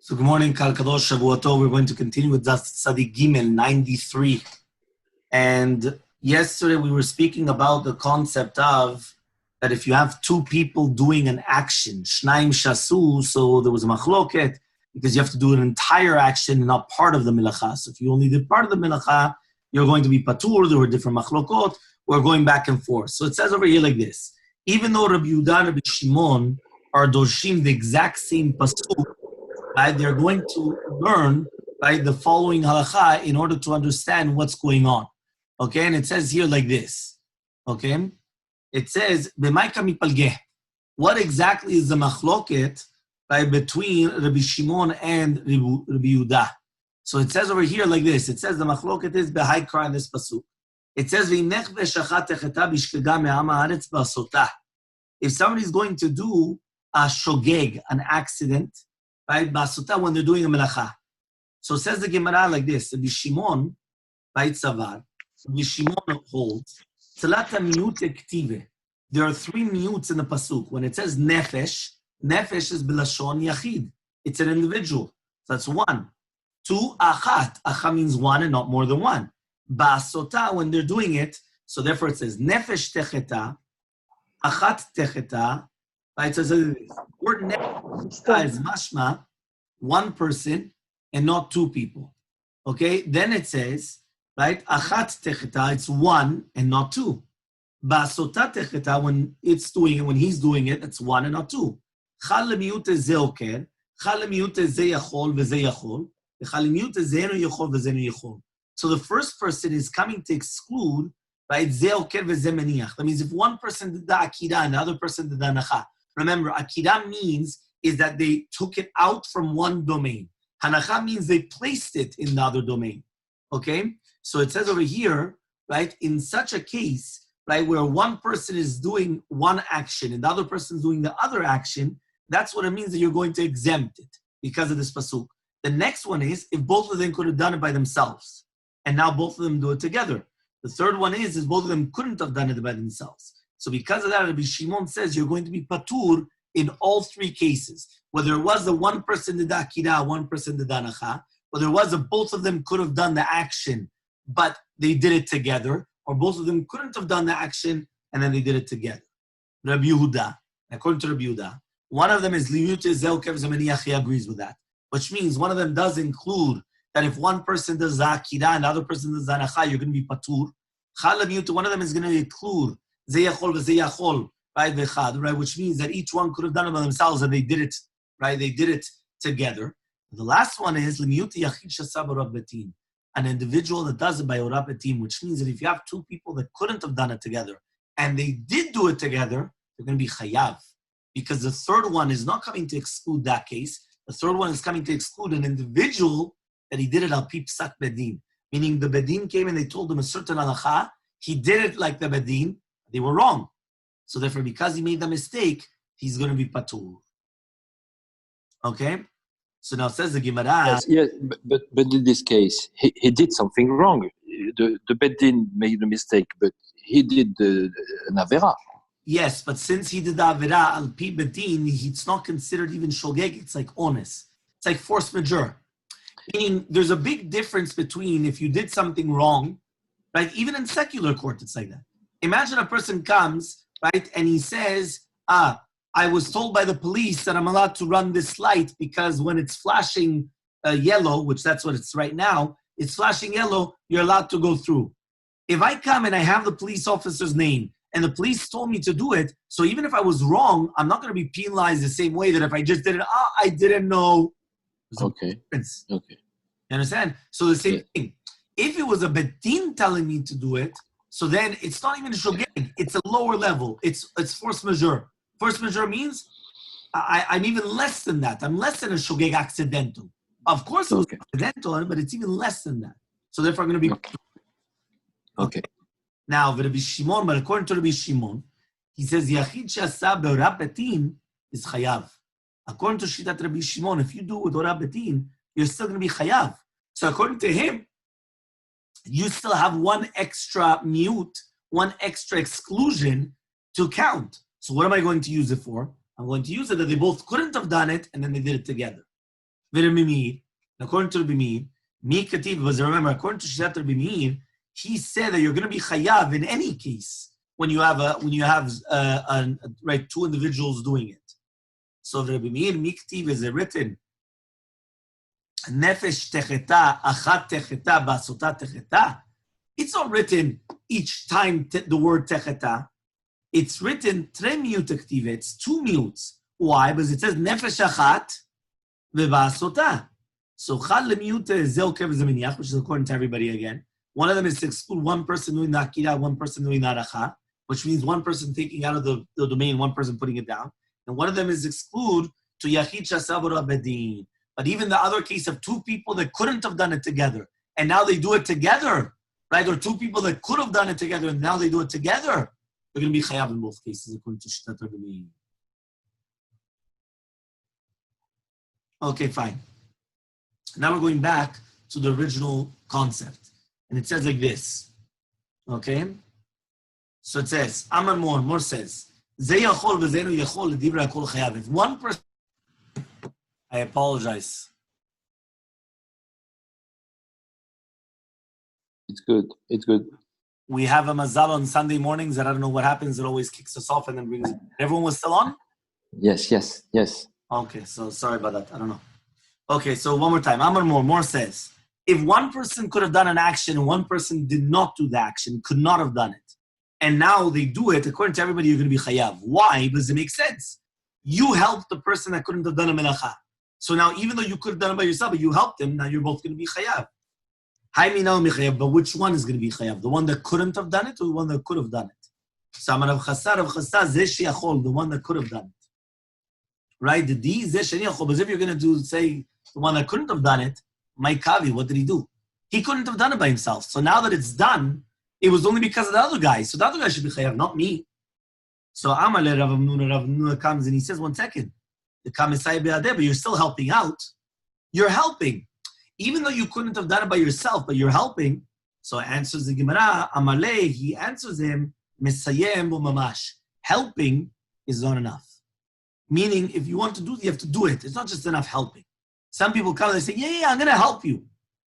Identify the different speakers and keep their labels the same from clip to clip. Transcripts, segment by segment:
Speaker 1: So good morning, Kal Kadosh Shavua Tov. We're going to continue with Daf Tzadik Gimel 93. And yesterday we were speaking about the concept of that if you have two people doing an action, Shnaim Shasu, so there was a machloket, because you have to do an entire action and not part of the milacha. So if you only did part of the milacha, you're going to be patur. There were different machlokot. We're going back and forth. So it says over here like this. Even though Rabbi Yehuda and Rabbi Shimon are doshim the exact same pasuk, right, they're going to learn, right, the following halacha in order to understand what's going on. Okay, and it says here like this. Okay, it says, what exactly is the machloket, right, between Rabbi Shimon and Rabbi Yehuda? So it says over here like this. It says the machloket is behaikra in this pasuk. It says, if somebody's going to do a shogeg, an accident, right, basota, when they're doing a melacha. So it says the Gemara like this, Rabbi Shimon, right, Savar, Rabbi Shimon holds, Tzalata miyut ektive. There are three miyuts in the pasuk. When it says nefesh, nefesh is belashon yachid. It's an individual. So that's one. Two, achat. Achat means one and not more than one. Basota, when they're doing it, so therefore it says nefesh techeta, achat techeta, right? So the word nefesh is mashma, one person and not two people. Okay? Then it says, right, achat techeta, it's one and not two. Basota techeta, when it's doing it, when he's doing it, it's one and not two. Chal lemiyut ze oker, chal lemiyut ze yachol veze yachol, chal lemiyut zenu yachol vezenu yachol. So the first person is coming to exclude, right, ze oker veze meniach. That means if one person did the akira and the other person did the hanacha. Remember, akira means is that they took it out from one domain. Hanacha means they placed it in the other domain. Okay? So it says over here, right, in such a case, right, where one person is doing one action and the other person is doing the other action, that's what it means that you're going to exempt it because of this pasuk. The next one is if both of them could have done it by themselves and now both of them do it together. The third one is both of them couldn't have done it by themselves. So because of that, Rabbi Shimon says you're going to be patur in all three cases. Whether it was the one person did the akira, one person did the hanacha, whether it was that both of them could have done the action, but they did it together, or both of them couldn't have done the action, and then they did it together. Rabbi Yehuda, according to Rabbi Yehuda, one of them is liyut zel kev zemeniach, he agrees with that, which means one of them does include that if one person does the akira and the other person does the hanacha, you're going to be patur. One of them is going to include zeyachol v'zeyachol, right, v'chad, right, which means that each one could have done it by themselves and they did it, right, they did it together. The last one is limiyut yachid shasa b'rab betin, an individual that does it by orab betin, which means that if you have two people that couldn't have done it together and they did do it together, they're going to be chayav, because the third one is not coming to exclude that case. The third one is coming to exclude an individual that he did it al pi psak bedin, meaning the bedin came and they told him a certain halacha, he did it like the bedin, they were wrong. So therefore, because he made the mistake, he's going to be patur. Okay? So now says the Gemara.
Speaker 2: Yes, but in this case, he did something wrong. The bedin made a mistake, but he did an avera.
Speaker 1: Yes, but since he did the avera al pi bedin, it's not considered even shogeg. It's like honest. It's like force majeure. Meaning, there's a big difference between if you did something wrong, right? Even in secular court, it's like that. Imagine a person comes, right, and he says, I was told by the police that I'm allowed to run this light because when it's flashing yellow, which that's what it's right now, it's flashing yellow, you're allowed to go through. If I come and I have the police officer's name and the police told me to do it, so even if I was wrong, I'm not going to be penalized the same way that if I just did it, I didn't know.
Speaker 2: Okay. Okay.
Speaker 1: You understand? So the same thing. If it was a bedin telling me to do it, so then it's not even a shogeg. It's a lower level. It's force majeure. Force majeure means I'm even less than that. I'm less than a shogeg accidental. Of course it was accidental, but it's even less than that. So therefore I'm going to be...
Speaker 2: Okay.
Speaker 1: Now, Rabbi Shimon, but according to Rabbi Shimon, he says, Yachid she'asa be'orab betin is chayav. According to Shitat Rabbi Shimon, if you do it with orab betin, you're still going to be chayav. So according to him, you still have one extra mute, one extra exclusion to count. So what am I going to use it for? I'm going to use it that they both couldn't have done it, and then they did it together. V'Rabbi according to Rabbi Meir, Mi Kativ, because remember, according to Shishat Rabbi Meir, he said that you're going to be chayav in any case when you have right, two individuals doing it. So Rabbi Meir, Mi Kativ is written, Nefesh techeta, achat techeta, basota techeta. It's not written each time the word techeta. It's written tre mute active. It's two mutes. Why? Because it says nefesh achat v'basota. So chad lemute zeh okev zeminiach, which is according to everybody again. One of them is to exclude one person doing the akira, one person doing the aracha, which means one person taking out of the domain, one person putting it down. And one of them is exclude to yachid shasavura bedin. But even the other case of two people that couldn't have done it together, and now they do it together, right? Or two people that could have done it together, and now they do it together, they're going to be chayav in both cases, according to Shittat Rabbi Meir. Okay, fine. Now we're going back to the original concept. And it says like this. Okay? So it says, Amar Mor says, Ze yachol v'zenu yachol l'divra kol chayav. If one person... I apologize.
Speaker 2: It's good. It's good.
Speaker 1: We have a mazal on Sunday mornings that I don't know what happens. It always kicks us off and then brings... Everyone was still on?
Speaker 2: Yes.
Speaker 1: Okay, so sorry about that. I don't know. Okay, so one more time. Amar Mor says, if one person could have done an action and one person did not do the action, could not have done it, and now they do it, according to everybody, you're going to be chayav. Why? Because it makes sense. You helped the person that couldn't have done a melacha. So now, even though you could have done it by yourself, but you helped him, now you're both going to be chayav. But which one is going to be chayav? The one that couldn't have done it or the one that could have done it? So Amar Rav Chasa, the one that could have done it. Right? The D, zeh sheyachol. But if you're going to say, the one that couldn't have done it, my kavi, what did he do? He couldn't have done it by himself. So now that it's done, it was only because of the other guy. So the other guy should be chayav, not me. So Amar le Rav Hamnuna comes and he says, 1 second. But you're still helping out. You're helping. Even though you couldn't have done it by yourself, but you're helping. So answers the Gemara, Amar le, he answers him, Mesayem mamash. Helping is not enough. Meaning, if you want to do it, you have to do it. It's not just enough helping. Some people come and they say, yeah, I'm going to help you.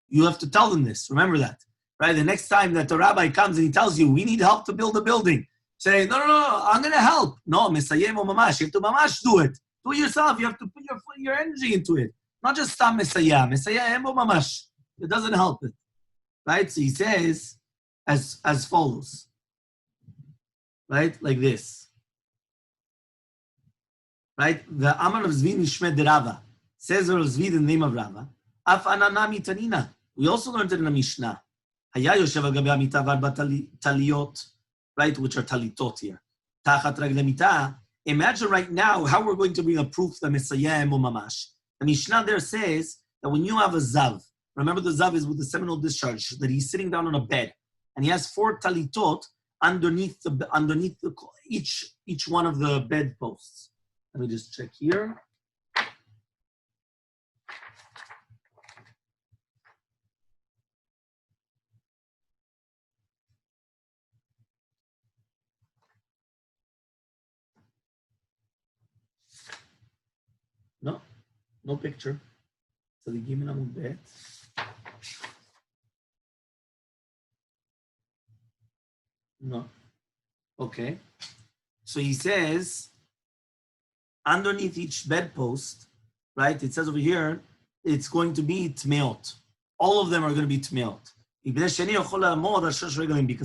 Speaker 1: You have to tell them this. Remember that. Right? The next time that the rabbi comes and he tells you, we need help to build a building. Say, no, I'm going to help. No, Mesayem mamash. You have to mamash do it. Do it yourself. You have to put your energy into it. Not just stop Mesayem. Mesayem mamash. It doesn't help it. Right? So he says as follows. Right? Like this. Right? The Amar of Zvi Nishmed de Rava. Says Rav Zvi the name of Rava. Af ananami tanina. We also learned it in the Mishnah. Haya yoshev al gabe hamita v'arba taliyot. Right? Which are talitot here. Tachat ragle mita. Imagine right now how we're going to bring a proof that Mesayem or Mamash. The Mishnah there says that when you have a zav, remember the zav is with the seminal discharge, that he's sitting down on a bed, and he has 4 talitot underneath each one of the bedposts. Let me just check here. No picture. So the Gimel Amud Bet. No. Okay. So he says, underneath each bedpost, right? It says over here, it's going to be tmeot. All of them are going to be tmeot. Because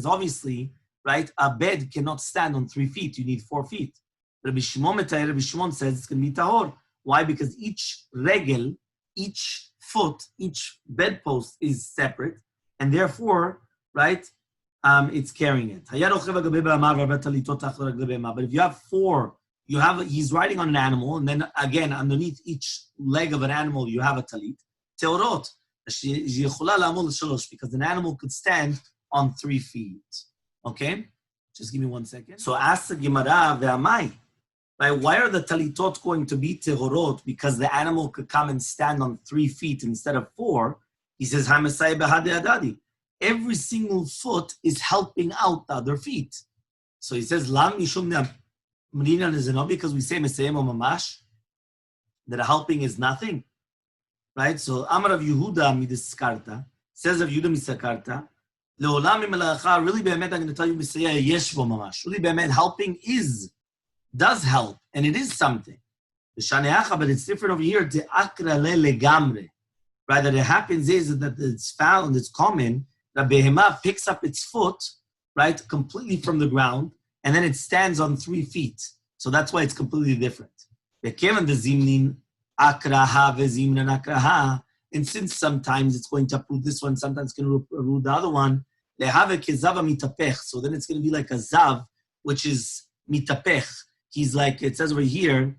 Speaker 1: obviously, right, a bed cannot stand on 3 feet. You need 4 feet. Rabbi Shimon says it's going to be tahor. Why? Because each regel, each foot, each bedpost is separate, and therefore, right, it's carrying it. But if you have 4, he's riding on an animal, and then again, underneath each leg of an animal, you have a talit. Teorot, because an animal could stand on 3 feet. Okay? Just give me 1 second. So ask the Gemara, ve'amai. Right? Why are the talitot going to be tehorot? Because the animal could come and stand on 3 feet instead of 4. He says, every single foot is helping out the other feet. So he says, Lam mishum is it not because we say mesayem or mamash, that a helping is nothing? right? So Amar of Yehuda midiskarta, says of Yehuda misakarta, leolam imelacha, really be'emet, I'm going to tell you, Misaya yesh bo mamash. Really be'emet, helping does help, and it is something. But it's different over here. Right, that it happens is that it's found, it's common, that behemah picks up its foot, right, completely from the ground, and then it stands on 3 feet. So that's why it's completely different. And since sometimes it's going to uproot this one, sometimes it's going to uproot the other one, so then it's going to be like a zav, which is mitapech. He's like, it says over here,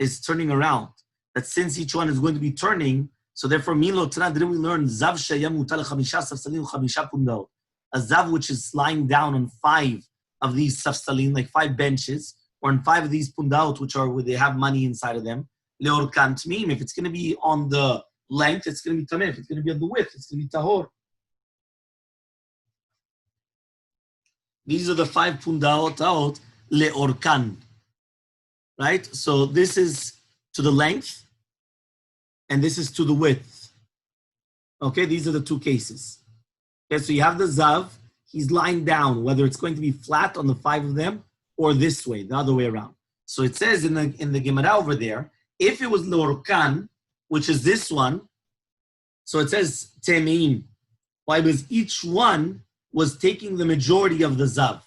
Speaker 1: is turning around. That since each one is going to be turning, so therefore, Milo Tana, didn't we learn Zav Shayam Utal Chamisha Safsalin Chamisha Pundao? A Zav which is lying down on 5 of these Safsalin, like 5 benches, or on 5 of these Pundaot, which are where they have money inside of them. Leorkan Tmim, if it's going to be on the length, it's going to be Tamim. If it's going to be on the width, it's going to be Tahor. These are the 5 Pundaot Leorkan. Right? So this is to the length, and this is to the width. Okay, these are the 2 cases. Okay, so you have the Zav, he's lying down, whether it's going to be flat on the 5 of them, or this way, the other way around. So it says in the Gemara over there, if it was Lorkan, which is this one, so it says Temeim. Why? Because each one was taking the majority of the Zav.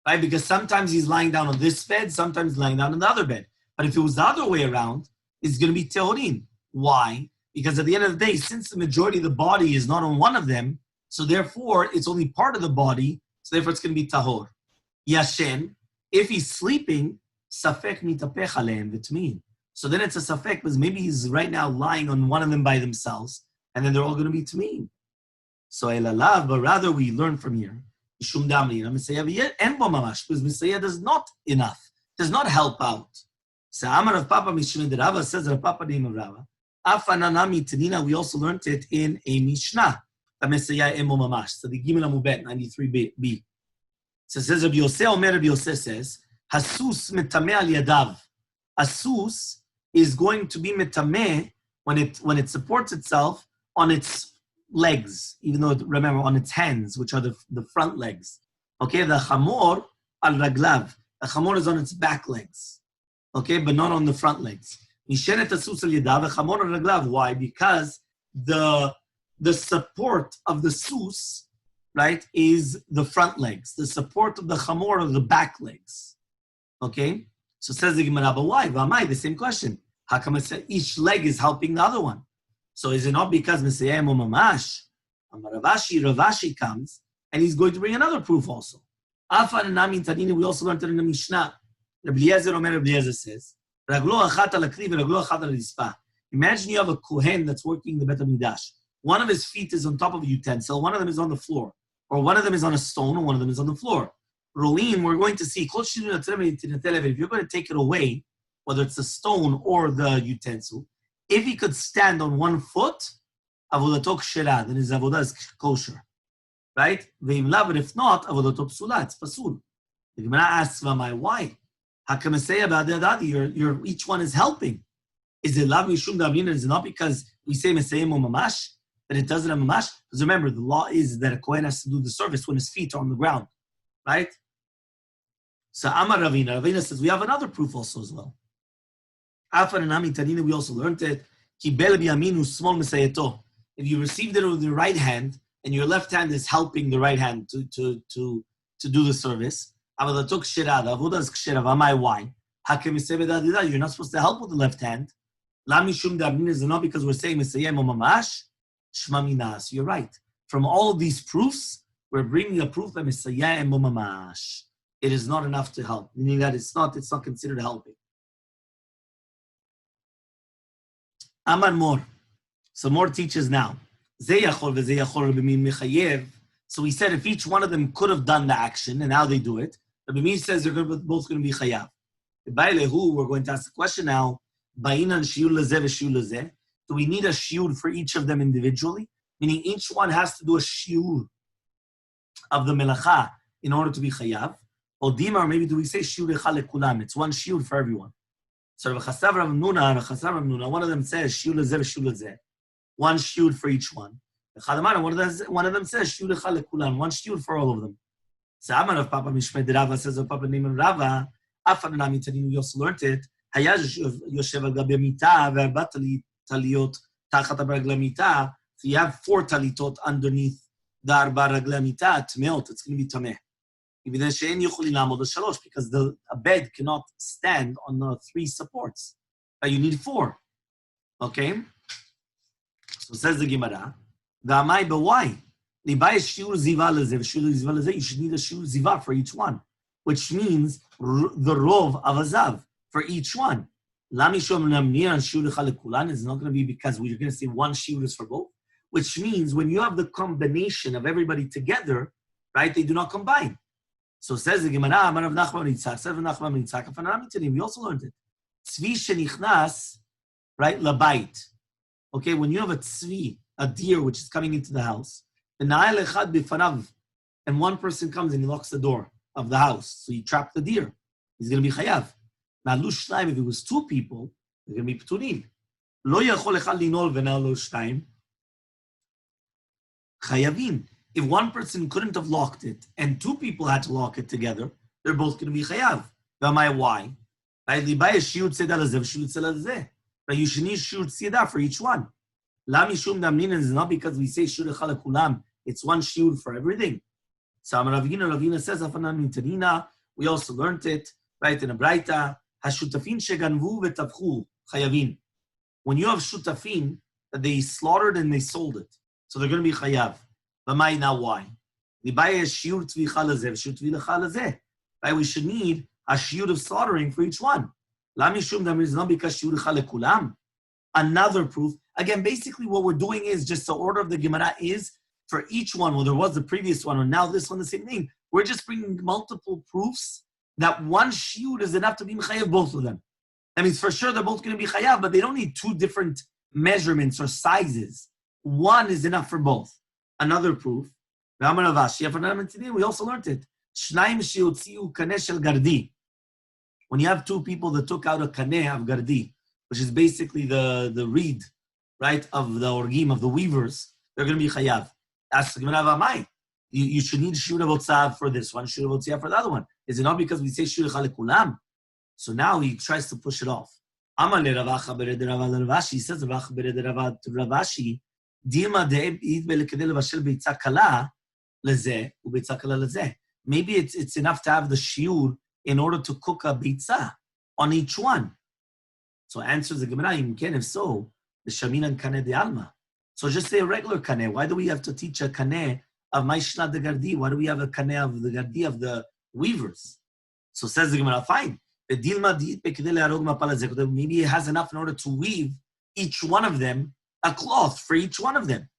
Speaker 1: Right? Because sometimes he's lying down on this bed, sometimes lying down on the other bed. But if it was the other way around, it's going to be tehorin. Why? Because at the end of the day, since the majority of the body is not on one of them, so therefore it's only part of the body, so therefore it's going to be tahor. Yashen, if he's sleeping, safek mitapech aleim v'tmin. So then it's a safek because maybe he's right now lying on one of them by themselves, and then they're all going to be tmin. So elalav, but rather we learn from here. Shum damlina Misaya and bo mamash, because Misaya does not enough, does not help out. So Amar of Papa Mishmid Rava says that Papa name of Rava. Afananami Tanina, we also learned it in a Mishnah. Mesaya emo mamash. So the Gimel Amubet 93b. So it says Rabbi Yosef Omer Rabbi Yosef says Hasus metameh al yadav. Hasus is going to be metameh when it supports itself on its legs, even though remember on its hands, which are the front legs. Okay, the chamor al raglav. The chamor is on its back legs. Okay, but not on the front legs. Why? Because the support of the sus, right, is the front legs. The support of the chamor are the back legs. Okay? So says the Gemara, but why? V'amai, the same question. How come each leg is helping the other one? So is it not because Mesayem Mamash? Ravashi comes, and he's going to bring another proof also. Afan and Namin Tanini, we also learned it in the Mishnah. Rabbi Eliezer Omer Rabbi Eliezer says, imagine you have a kohen that's working the Bet HaMikdash. One of his feet is on top of a utensil, one of them is on the floor, or one of them is on a stone, and one of them is on the floor. Rolim, we're going to see, if you're going to take it away, whether it's the stone or the utensil, if he could stand on one foot, avodato kshera, then his avodah is kosher. Right? But if not, avodato psula, it's pasul. The Gemara asks, why? Each one is helping. Is it lav mishum davlina? Is it not because we say mesayim or mamash that it doesn't have mamash? Because remember, the law is that a kohen has to do the service when his feet are on the ground, right? So Amar Ravina says we have another proof also as well. Afar and Ami Tanina, we also learned it. Kibel biyaminu small mesayeto. If you received it with the right hand and your left hand is helping the right hand to do the service. Why? You're not supposed to help with the left hand. Is not because we're saying you're right. From all of these proofs, we're bringing a proof that it is not enough to help, meaning that it's not considered helping. Aman more. So more teaches now. So we said if each one of them could have done the action and now they do it, Rabbi Meir says they're both going to be chayav. We're going to ask the question now. Do we need a shiur for each of them individually? Meaning each one has to do a shiur of the melacha in order to be chayav. Or maybe do we say shiur echad lekulam? It's one shiur for everyone. So Chasav Rav Nuna and Chasav Rav Nuna, one of them says shiur lezeh v'shiur lezeh, one shiur for each one. One of them says shiur echad lekulan, one shiur for all of them. So Amar of Papa Mishmed Rava says of Papa named Rava, Afanana Mitaninu, we also learned it. Hayaj Yoshev al Gabi Mita ve'arba taliot tachat b'ragla mita. So you have 4 talitot underneath the arba ragla mita tmeot. It's going to be tameh. Because a bed cannot stand on the 3 supports. You need 4. Okay? So says the Gemara, but why? You should need a shiur ziva for each one, which means the rov of a zav for each one. It's not going to be because we're going to say one shiur is for both, which means when you have the combination of everybody together, right, they do not combine. So says the Gemara, Amar Rav Nachman Yitzchak, we also learned it. Tzvi shenichnas, right, labait. Okay, when you have a tzvi, a deer which is coming into the house, and one person comes and he locks the door of the house, so you trap the deer. He's going to be chayav. Now, if it was 2 people, they're going to be pturim. Lo yachol echad linol v'na lo shtayim. Chayavim. If one person couldn't have locked it and 2 people had to lock it together, they're both going to be chayav. Why? But you should need shiur tziyada for each one. Is not because we say shiur echad lekulam. It's one shiur for everything. So Ravina says, we also learned it, right, in a braita, hashutafin sheganvu v'tavchu chayavin. When you have shutafin, that they slaughtered and they sold it, so they're going to be chayav. Now why? Right, we should need a shiur of slaughtering for each one. Is not because shiur echad lekulam. Another proof. Again, basically what we're doing is just the order of the Gemara is for each one, whether it was the previous one or now this one, the same thing. We're just bringing multiple proofs that one shiur is enough to be mechayev both of them. That means for sure they're both going to be chayav, but they don't need 2 different measurements or sizes. One is enough for both. Another proof. We also learned it. When you have 2 people that took out a kaneh of gardi, which is basically the reed, right, of the orgim, of the weavers, they're going to be chayav. Ask the Gemara Vamai. You should need shiur avotzav for this one, shiur avotzav for the other one. Is it not because we say shiur echad lekulam? So now he tries to push it off. Amar le Ravacha bered Rava Ravashi, he says Ravacha bered Rava to Ravashi, Dima de'id belekadeh levashel beitza kala lezeh ubeitza kala lezeh. Maybe it's enough to have the shiur in order to cook a beitza on each one. So answers the Gemara, if so, the shamin and kaneh de alma. So just say a regular kaneh. Why do we have to teach a kaneh of Maishna de Gardi? Why do we have a kaneh of the Gardi of the weavers? So says the Gemara, fine. Maybe it has enough in order to weave each one of them a cloth for each one of them.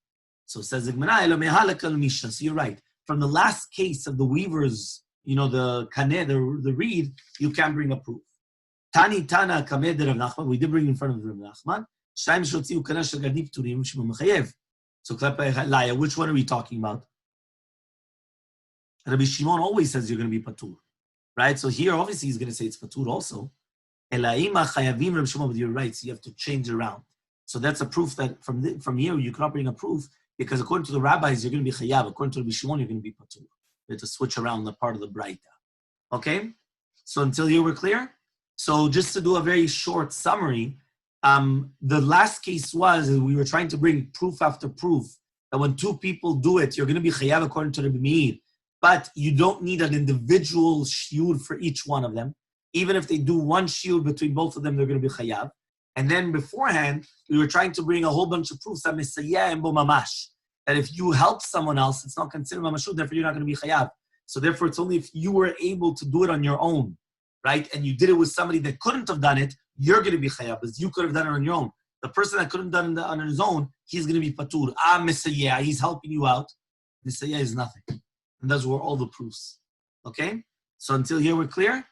Speaker 1: So says the Gemara, so you're right. From the last case of the weavers, the kaneh, the reed, you can bring a proof. Tani Tana Kameh de Rav Nachman, we did bring in front of Rav Nachman. So, which one are we talking about? Rabbi Shimon always says you're going to be patur, right? So here, obviously, he's going to say it's patur also. But you're right, so you have to change around. So that's a proof that from here, you cannot bring a proof, because according to the rabbis, you're going to be chayav. According to Rabbi Shimon, you're going to be patur. You have to switch around the part of the braita. Okay? So until here, we're clear? So just to do a very short summary, the last case was we were trying to bring proof after proof that when 2 people do it, you're going to be chayav according to Rabbi Meir, but you don't need an individual shiur for each one of them. Even if they do one shiur between both of them, they're going to be chayav. And then beforehand, we were trying to bring a whole bunch of proofs that mesayeh and bo mamash, that if you help someone else, it's not considered mamashut, therefore you're not going to be chayav. So therefore, it's only if you were able to do it on your own, right? And you did it with somebody that couldn't have done it, you're going to be chayav, because you could have done it on your own. The person that couldn't have done it on his own, he's going to be patur. Mesayeh, he's helping you out. Mesayeh is nothing. And those were all the proofs. Okay? So until here, we're clear?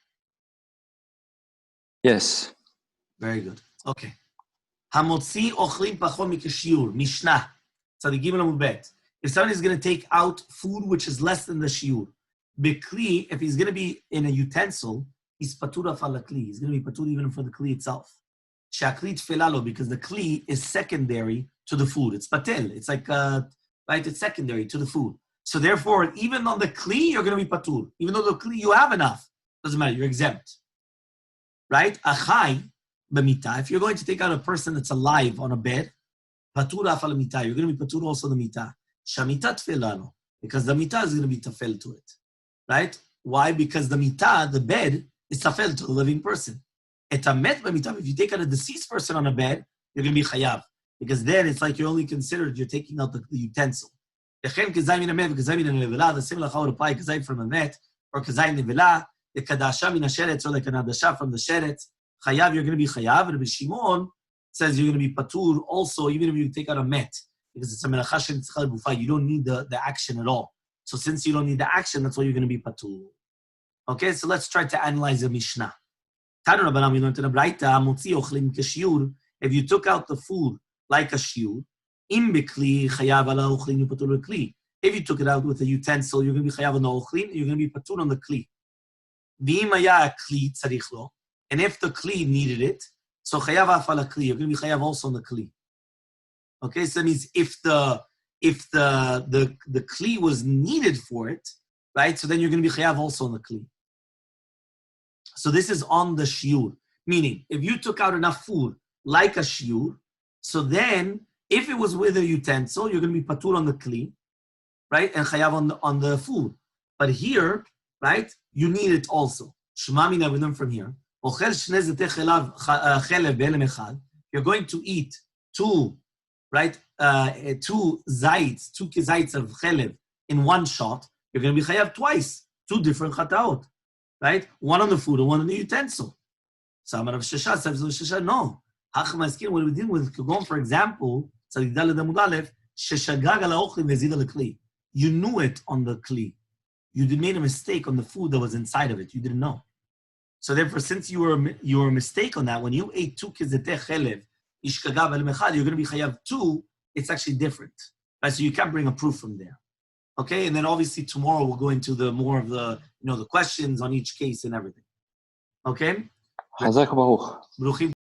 Speaker 2: Yes.
Speaker 1: Very good. Okay. Hamotzi ochlim pachon mikashiur. Mishnah. Tzadik Gimel Amud Bet. If somebody is going to take out food which is less than the shiur, Bikli, if he's going to be in a utensil, he's patur af al kli. He's going to be patur even for the kli itself. Shakli tfelalo, because the kli is secondary to the food. It's patel. It's like, right, it's secondary to the food. So therefore, even on the kli, you're going to be patur. Even though the kli, you have enough. Doesn't matter, you're exempt. Right? Achai, b'mita. If you're going to take out a person that's alive on a bed, patur af al mita. You're going to be patur also the mita. Shamita tfelalo. Because the mita is going to be tafel to it. Right? Why? Because the mita, the bed, is tafel to the living person. Etamet b'mita. If you take out a deceased person on a bed, you're going to be chayav. Because then it's like you're only considered, you're taking out the utensil. The same lacha would apply kazay from a met, or kazay nevela, the kadasha min hasheretz, or the kadasha from the sheretz. Chayav, you're going to be chayav. And Shimon says you're going to be patur also, even if you take out a met. Because it's a melacha shen tzchal bufa, you don't need the action at all. So since you don't need the action, that's why you're going to be patur. Okay, so let's try to analyze the Mishnah. We learned in a braita, if you took out the food like a shiur, if you took it out with a utensil, you're going to be chayav on the ochlin, you're going to be patur on the kli. And if the kli needed it, so chayav af al kli, you're going to be chayav also on the kli. Okay, so that means if the kli was needed for it, right? So then you're going to be chayav also on the kli. So this is on the shiur, meaning if you took out enough food like a shiur, so then if it was with a utensil, you're going to be patur on the kli, right? And chayav on the food. But here, right, you need it also. Shema mina, we learn from here. You're going to eat two, right? Two kizayits of chelev in one shot. You're going to be chayav twice, two different chataot, right? One on the food and one on the utensil. So Amar Rav Shesha says, no. What we deal with, for example, you knew it on the kli. You made a mistake on the food that was inside of it. You didn't know. So therefore, since you were a mistake on that, when you ate two kizeteh chelev, ishkagav el mechad, you're going to be chayav two. It's actually different, right? So you can't bring a proof from there. Okay, and then obviously tomorrow we'll go into the more of the the questions on each case and everything. Okay. Baruch